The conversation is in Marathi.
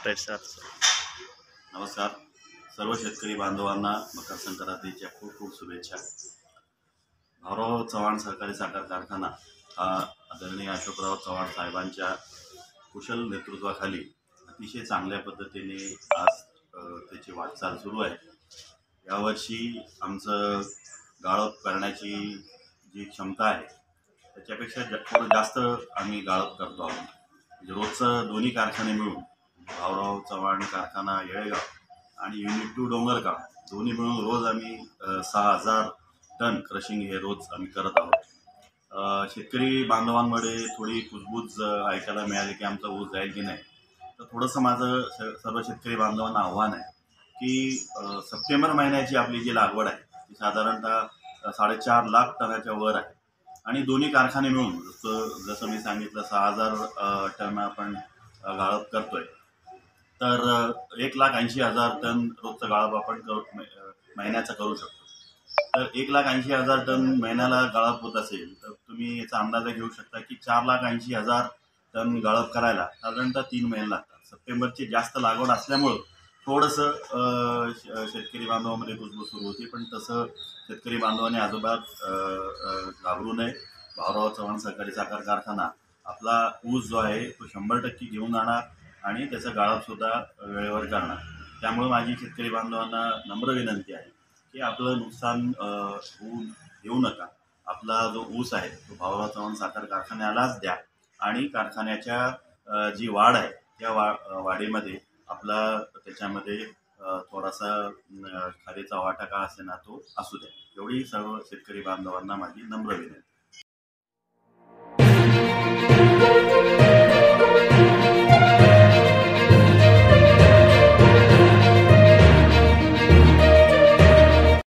वाटायचं आता? नमस्कार. सर्व शेतकरी बांधवांना मकर संक्रांतीच्या खूप खूप शुभेच्छा. भाऊराव चव्हाण सहकारी साखर कारखाना हा आदरणीय अशोकराव चव्हाण साहेबांच्या कुशल नेतृत्वाखाली अतिशय चांगल्या पद्धतीने आज त्याची वाटचाल सुरू आहे. यावर्षी आमचं गाळप करण्याची जी क्षमता आहे त्याच्यापेक्षा थोडं जास्त आम्ही गाळप करतो आहोत. म्हणजे रोजचं दोन्ही कारखाने मिळून भाऊराव चव्हाण कारखाना येळेगाव आणि युनिट 2 डोंगरगाव दोन्ही मिळून रोज आम्ही 6,000 टन क्रशिंग हे रोज आम्ही करत आहोत. शेतकरी बांधवांमध्ये थोडी कुजबूज ऐकायला मिळाली की आमचा ऊस जाईल की नाही. तर थोडंसं माझं सर्व शेतकरी बांधवांना आव्हान आहे की सप्टेंबर महिन्याची आपली जी लागवड आहे ती साधारणतः 4.5 लाख टनाच्या वर आहे आणि दोन्ही कारखाने मिळून जसं मी सांगितलं 6,000 टन आपण गाळप करतोय. तर 1,80,000 टन रोजचं गाळप आपण महिन्याचं करू शकतो. तर 1,80,000 टन महिन्याला गाळप होत असेल तर तुम्ही याचा अंदाजा घेऊ शकता की 4,80,000 टन गाळप करायला साधारणतः 3 महिने लागतात. सप्टेंबरची जास्त लागवड असल्यामुळं थोडंसं शेतकरी बांधवामध्ये कुजबूज सुरू होती, पण तसं शेतकरी बांधवांनी अजिबात घाबरू नये. भाऊराव चव्हाण सहकारी साखर कारखाना आपला ऊस जो आहे तो 100% घेऊन जाणार आणि त्याचं गाळपसुद्धा वेळेवर करणार. त्यामुळे माझी शेतकरी बांधवांना नम्र विनंती आहे की आपलं नुकसान होऊन देऊ नका. आपला जो ऊस आहे तो भाऊराव चव्हाण साखर कारखान्यालाच द्या आणि कारखान्याच्या जी वाढ आहे त्या वाढीमध्ये आपला त्याच्यामध्ये थोडासा खारीचा वाटा का असेना तो असू द्या. एवढी सर्व शेतकरी बांधवांना माझी नम्र विनंती.